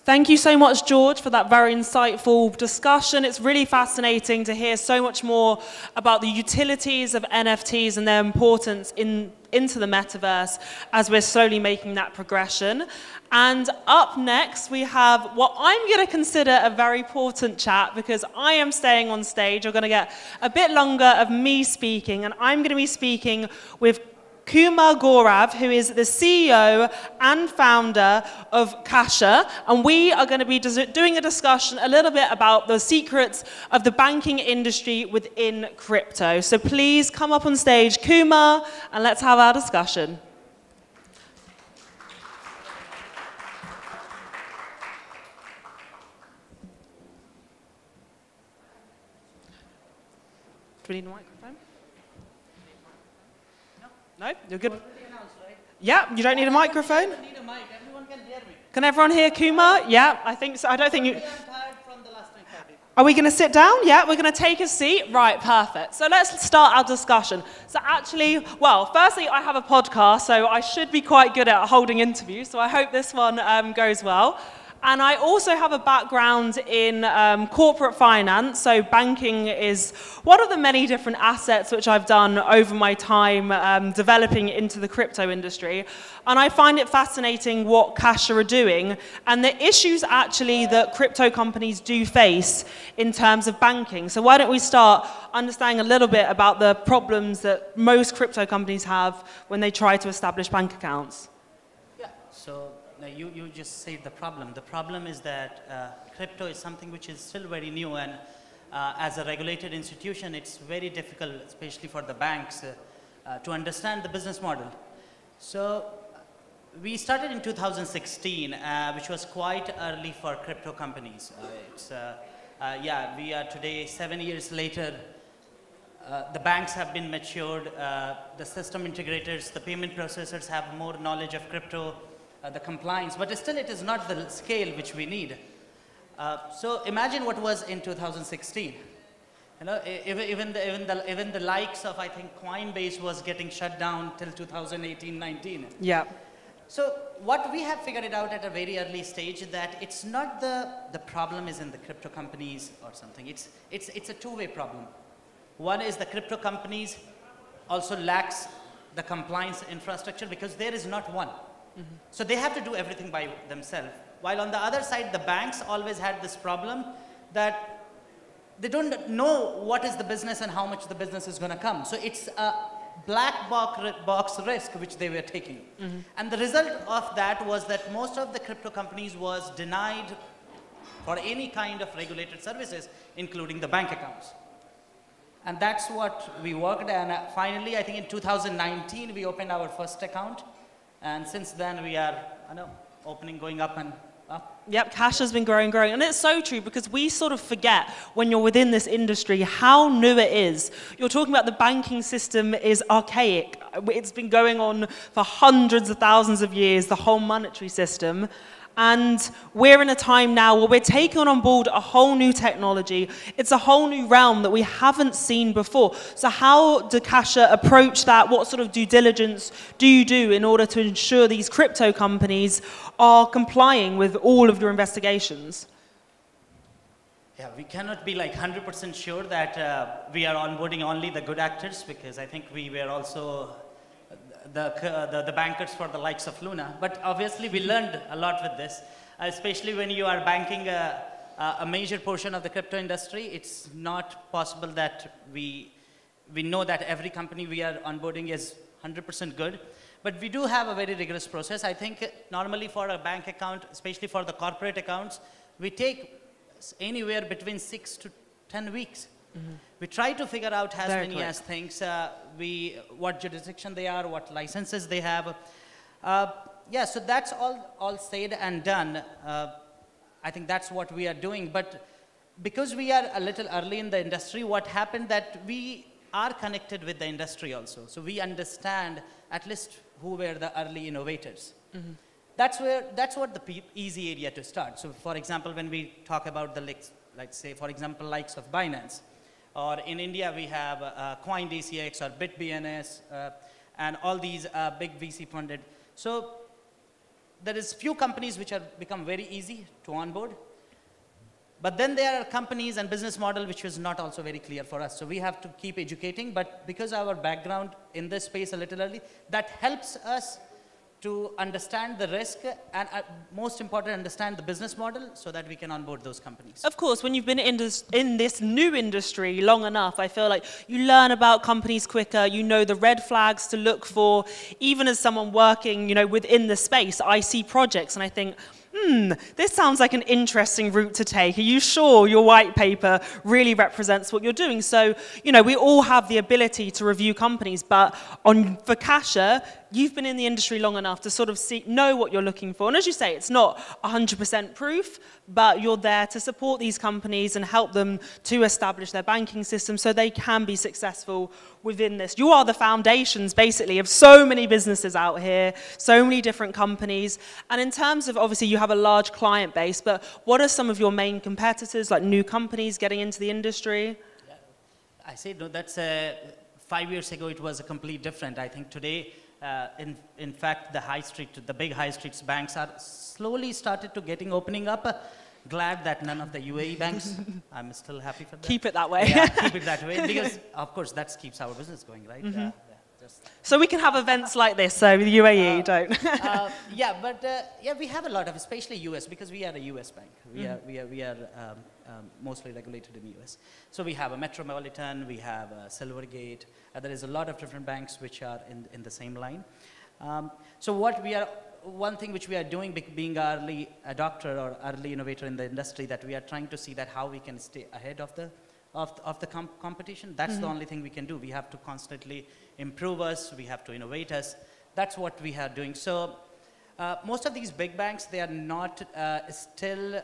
Thank you so much, George, for that very insightful discussion. It's really fascinating to hear so much more about the utilities of NFTs and their importance into the metaverse as we're slowly making that progression. And up next, we have what I'm going to consider a very important chat, because I am staying on stage. You're going to get a bit longer of me speaking, and I'm going to be speaking with Kumar Gaurav, who is the CEO and founder of Casha, and we are going to be doing a discussion a little bit about the secrets of the banking industry within crypto. So please come up on stage, Kumar, and let's have our discussion. Do we need a microphone? No, you're good. Yeah, you don't need a microphone? I don't need a mic. Everyone can hear me. Can everyone hear Kumar? Yeah, I think so. I don't think you... I'm tired from the last time. Are we going to sit down? Yeah, we're going to take a seat. Right, perfect. So let's start our discussion. So actually, well, firstly, I have a podcast, so I should be quite good at holding interviews, so I hope this one goes well. And I also have a background in corporate finance, so banking is one of the many different assets which I've done over my time developing into the crypto industry. And I find it fascinating what Casha are doing and the issues actually that crypto companies do face in terms of banking. So why don't we start understanding a little bit about the problems that most crypto companies have when they try to establish bank accounts? Yeah, so you just said the problem. The problem is that crypto is something which is still very new, and as a regulated institution, it's very difficult, especially for the banks, to understand the business model. So we started in 2016, which was quite early for crypto companies. Yeah, we are today 7 years later. The banks have been matured, the system integrators, the payment processors have more knowledge of crypto, the compliance, but still it is not the scale which we need. So imagine what was in 2016. You know, even the likes of, I think, Coinbase was getting shut down till 2018-19. Yeah. So what we have figured it out at a very early stage that it's not the problem is in the crypto companies or something. It's a two-way problem. One is the crypto companies also lacks the compliance infrastructure because there is not one. Mm-hmm. So they have to do everything by themselves. While on the other side, the banks always had this problem that they don't know what is the business and how much the business is going to come. So it's a black box risk which they were taking. Mm-hmm. And the result of that was that most of the crypto companies was denied for any kind of regulated services, including the bank accounts. And that's what we worked, and finally, I think in 2019, we opened our first account. And since then, we are, going up and up. Yep, Casha's been growing. And it's so true because we sort of forget when you're within this industry how new it is. You're talking about the banking system is archaic. It's been going on for hundreds of thousands of years, the whole monetary system. And we're in a time now where we're taking on board a whole new technology. It's a whole new realm that we haven't seen before. So how do Casha approach that? What sort of due diligence do you do in order to ensure these crypto companies are complying with all of your investigations? Yeah, we cannot be like 100% sure that we are onboarding only the good actors, because I think we were also the bankers for the likes of Luna. But obviously we learned a lot with this, especially when you are banking a major portion of the crypto industry. It's not possible that we know that every company we are onboarding is 100% good. But we do have a very rigorous process. I think normally for a bank account, especially for the corporate accounts, we take anywhere between 6 to 10 weeks. Mm-hmm. We try to figure out as many as things, what jurisdiction they are, what licenses they have. Yeah, so that's all said and done. I think that's what we are doing. But because we are a little early in the industry, what happened that we are connected with the industry also. So we understand at least who were the early innovators. Mm-hmm. That's what the easy area to start. So for example, when we talk about the let's say, for example, likes of Binance, or in India, we have CoinDCX or BitBNS, and all these big VC funded. So there is few companies which have become very easy to onboard. But then there are companies and business model which was not also very clear for us. So we have to keep educating, but because our background in this space a little early, that helps us to understand the risk and most important, understand the business model so that we can onboard those companies. Of course, when you've been in this new industry long enough, I feel like you learn about companies quicker, you know the red flags to look for. Even as someone working, you know, within the space, I see projects and I think, this sounds like an interesting route to take. Are you sure your white paper really represents what you're doing? So, you know, we all have the ability to review companies, but for Casha, you've been in the industry long enough to sort of know what you're looking for. And as you say, it's not 100% proof, but you're there to support these companies and help them to establish their banking system so they can be successful within this. You are the foundations, basically, of so many businesses out here, so many different companies. And in terms of, obviously, you have a large client base, but what are some of your main competitors, like new companies getting into the industry? Yeah, I say, no, that's 5 years ago, it was a complete different. I think today, in fact, the big high streets banks are slowly started to opening up. Glad that none of the UAE banks, I'm still happy for that. Keep it that way. Yeah, keep it that way, because of course that keeps our business going, right? So we can have events like this, so the UAE don't. Yeah, but yeah, we have a lot of, especially US, because we are a US bank. We are mostly regulated in the US. So we have a Metropolitan, we have a Silvergate. There is a lot of different banks which are in the same line. So one thing which we are doing, being early adopter or early innovator in the industry, that we are trying to see that how we can stay ahead of the competition. That's the only thing we can do. We have to constantly improve us. We have to innovate us. That's what we are doing. So most of these big banks, they are not still,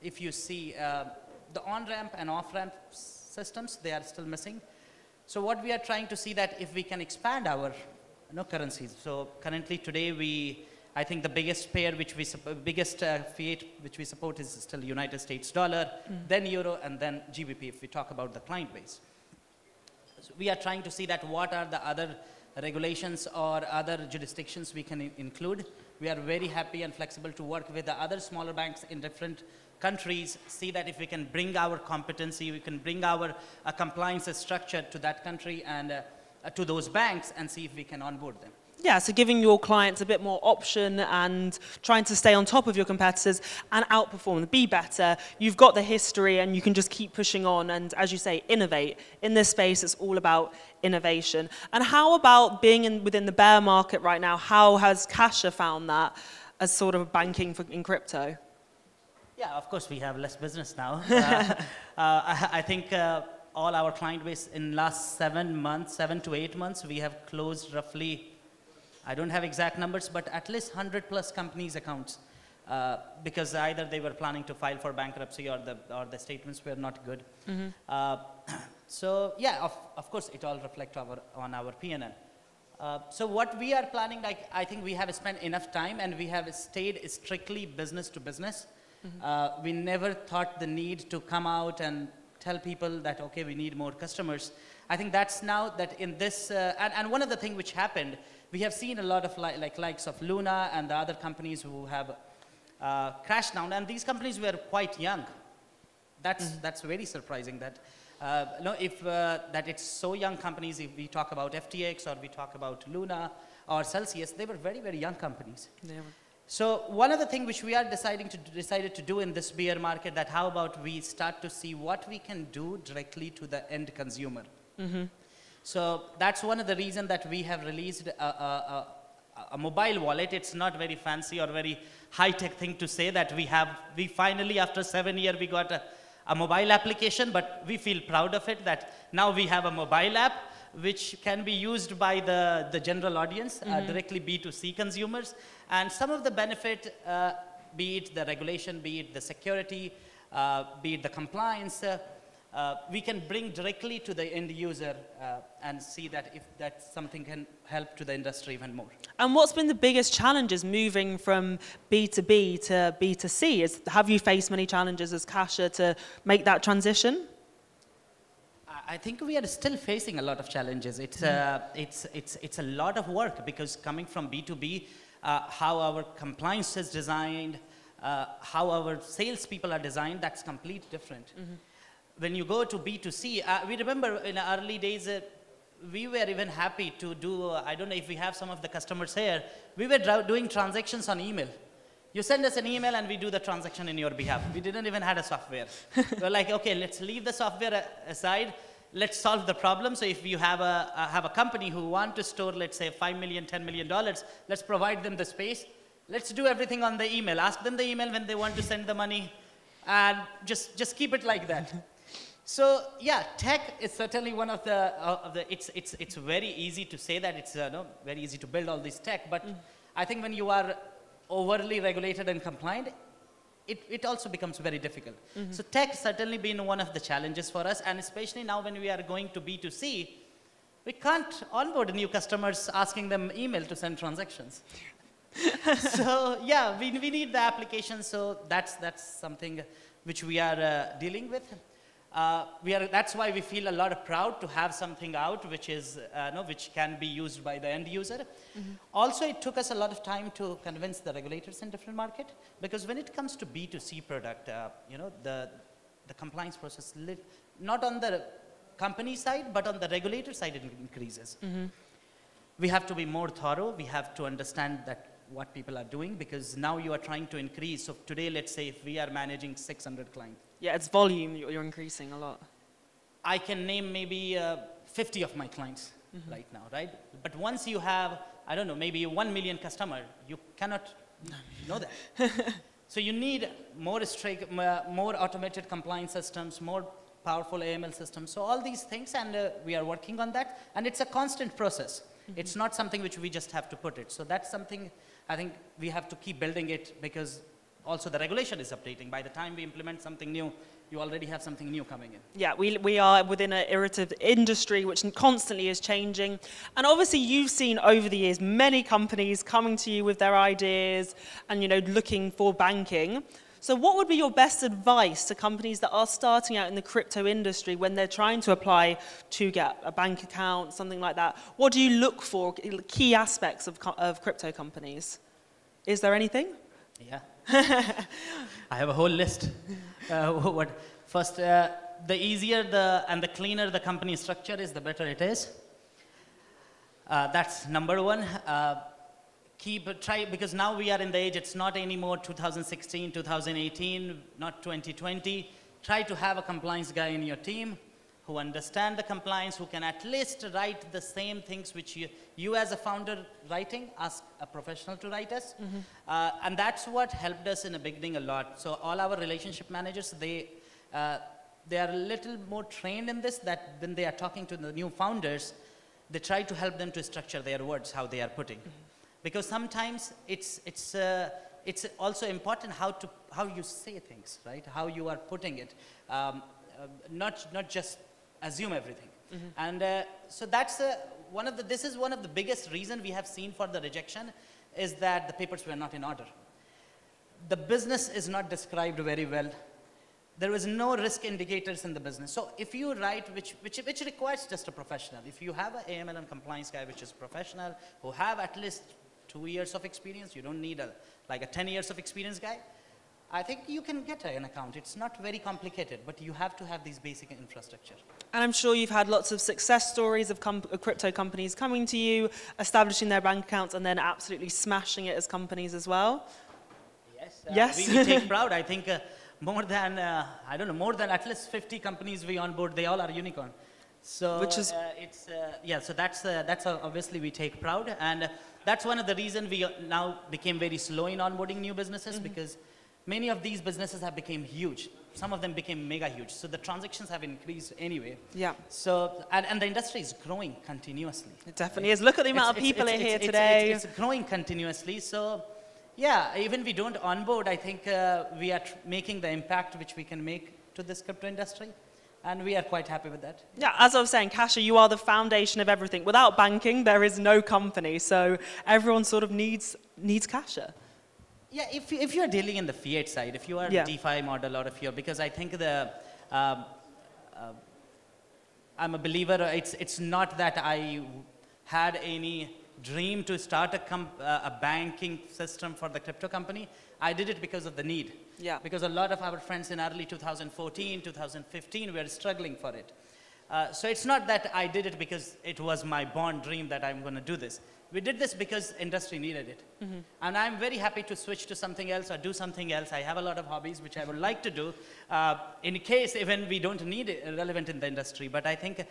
if you see the on-ramp and off-ramp systems, they are still missing. So what we are trying to see that if we can expand our currencies. So currently today I think the biggest pair biggest fiat which we support is still United States dollar, then euro, and then GBP if we talk about the client base. So we are trying to see that what are the other regulations or other jurisdictions we can include. We are very happy and flexible to work with the other smaller banks in different countries, see that if we can bring our competency, we can bring our compliance structure to that country and to those banks and see if we can onboard them. Yeah, so giving your clients a bit more option and trying to stay on top of your competitors and outperform them, be better. You've got the history and you can just keep pushing on and, as you say, innovate. In this space, it's all about innovation. And how about being within the bear market right now? How has Casha found that as sort of banking in crypto? Yeah, of course, we have less business now. I think all our client base in last 7 to 8 months, we have closed roughly, I don't have exact numbers, but at least 100 plus companies accounts because either they were planning to file for bankruptcy or the statements were not good. So yeah, of course, it all reflects on our P&L. So what we are planning, like, I think we have spent enough time and we have stayed strictly business to business. We never thought the need to come out and tell people that, okay, we need more customers. I think that's now that in this, and one of the things which happened, we have seen a lot of likes of Luna and the other companies who have crashed down, and these companies were quite young. That's very surprising that, that it's so young companies. If we talk about FTX or we talk about Luna or Celsius, they were very, very young companies. So one of the things which we are decided to do in this bear market, that how about we start to see what we can do directly to the end consumer. So that's one of the reasons that we have released a mobile wallet. It's not very fancy or very high-tech thing to say that we finally, after 7 years, we got a mobile application, but we feel proud of it that now we have a mobile app which can be used by the general audience, directly B2C consumers. And some of the benefit, be it the regulation, be it the security, be it the compliance, we can bring directly to the end user and see that if that something can help to the industry even more. And what's been the biggest challenges moving from B2B to B2C? Have you faced many challenges as Casha to make that transition? I think we are still facing a lot of challenges. It's a lot of work because coming from B2B, how our compliance is designed, how our salespeople are designed, that's completely different. When you go to B2C, we remember in the early days, we were even happy to do, I don't know if we have some of the customers here, we were doing transactions on email. You send us an email and we do the transaction in your behalf. We didn't even have a software. We're like, okay, let's leave the software aside. Let's solve the problem. So if you have a company who want to store, let's say, $5 million, $10 million, let's provide them the space. Let's do everything on the email. Ask them the email when they want to send the money, and just keep it like that. So yeah, tech is certainly one of the it's very easy to say that it's very easy to build all this tech, but I think when you are overly regulated and compliant, it also becomes very difficult. So tech certainly been one of the challenges for us, and especially now when we are going to B2C, we can't onboard new customers asking them email to send transactions. So yeah, we need the application, so that's something which we are dealing with. That's why we feel a lot of proud to have something out which is which can be used by the end user. Also, it took us a lot of time to convince the regulators in different market, because when it comes to B2C product, the compliance process, not on the company side, but on the regulator side, it increases. We have to be more thorough. We have to understand that what people are doing, because now you are trying to increase. So today, let's say if we are managing 600 clients. Yeah, it's volume, you're increasing a lot. I can name maybe 50 of my clients right now, right? But once you have, I don't know, maybe 1 million customer, you cannot know that. So you need more strict, more automated compliance systems, more powerful AML systems. So all these things, and we are working on that. And it's a constant process. It's not something which we just have to put it. So that's something I think we have to keep building it, because also the regulation is updating. By the time we implement something new, you already have something new coming in. Yeah, we are within an iterative industry which constantly is changing. And obviously you've seen over the years many companies coming to you with their ideas and looking for banking. So what would be your best advice to companies that are starting out in the crypto industry when they're trying to apply to get a bank account, something like that? What do you look for, key aspects of crypto companies? Is there anything? Yeah. I have a whole list. First, the easier and the cleaner the company structure is, the better it is. That's number one. Try, because now we are in the age, it's not anymore 2016, 2018, not 2020. Try to have a compliance guy in your team who understand the compliance, who can at least write the same things which you as a founder writing, ask a professional to write us. And that's what helped us in the beginning a lot. So all our relationship managers, they are a little more trained in this, that when they are talking to the new founders, they try to help them to structure their words, how they are putting. Because sometimes it's also important how you say things, right? How you are putting it, not just assume everything. And so that's this is one of the biggest reason we have seen for the rejection, is that the papers were not in order. The business is not described very well. There was no risk indicators in the business. So if you write, which requires just a professional, if you have an AML and compliance guy which is professional, who have at least 2 years of experience, you don't need like a 10 years of experience guy, I think you can get an account. It's not very complicated, but you have to have these basic infrastructure. And I'm sure you've had lots of success stories of crypto companies coming to you, establishing their bank accounts, and then absolutely smashing it as companies as well. Yes. Yes. We take proud. I think more than, I don't know, more than at least 50 companies we onboard, they all are unicorn. So which is yeah. So that's obviously we take proud, and that's one of the reasons we now became very slow in onboarding new businesses, because many of these businesses have become huge. Some of them became mega huge. So the transactions have increased anyway. Yeah. So and the industry is growing continuously. It definitely is. Look at the amount of people here today. It's growing continuously. So yeah, even we don't onboard, I think we are making the impact which we can make to this crypto industry. And we are quite happy with that. Yeah, as I was saying, Casha, you are the foundation of everything. Without banking, there is no company. So everyone sort of needs Casha. Yeah, if you're dealing in the fiat side, if you are a DeFi model, or if you're, because I think I'm a believer, it's not that I had any dream to start a banking system for the crypto company, I did it because of the need. Yeah. Because a lot of our friends in early 2014, 2015 were struggling for it. So it's not that I did it because it was my born dream that I'm going to do this. We did this because industry needed it. And I'm very happy to switch to something else or do something else. I have a lot of hobbies which I would like to do in case even we don't need it relevant in the industry. But I think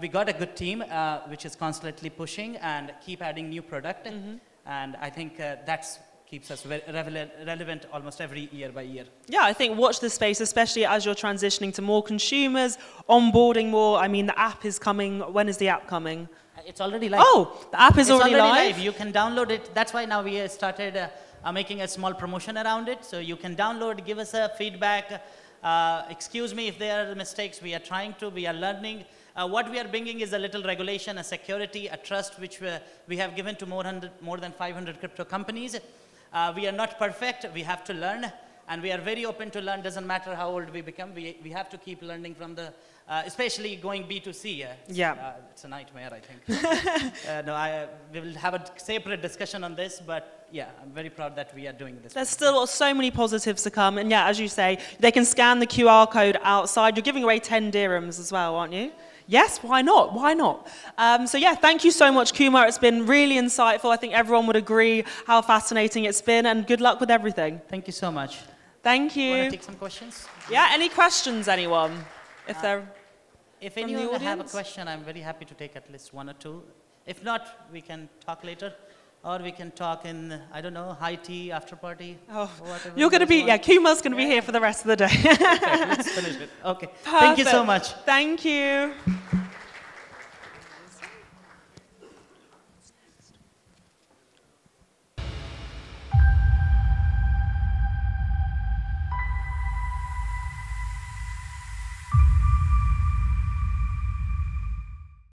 we got a good team which is constantly pushing and keep adding new product. And I think that's keeps us relevant almost every year by year. Yeah, I think watch this space, especially as you're transitioning to more consumers, onboarding more. I mean, the app is coming. When is the app coming? It's already live. Oh, the app is already live? You can download it. That's why now we started making a small promotion around it. So you can download, give us a feedback. Excuse me if there are mistakes. We are learning. What we are bringing is a little regulation, a security, a trust, which we have given to more than 500 crypto companies. We are not perfect. We have to learn. And we are very open to learn. Doesn't matter how old we become. We have to keep learning from the, especially going B2C. It's a nightmare, I think. We will have a separate discussion on this, but yeah, I'm very proud that we are doing this. There's still so many positives to come. And yeah, as you say, they can scan the QR code outside. You're giving away 10 dirhams as well, aren't you? Yes, why not? Why not? So yeah, thank you so much, Kumar. It's been really insightful. I think everyone would agree how fascinating it's been, and good luck with everything. Thank you so much. Thank you. Want to take some questions? Yeah, any questions, anyone? If anyone have a question, I'm very happy to take at least one or two. If not, we can talk later. Or we can talk in, I don't know, high tea, after party. Oh, you're going to be, Kumar's going to be here for the rest of the day. Perfect. Let's finish it. Okay. Perfect. Thank you so much. Thank you.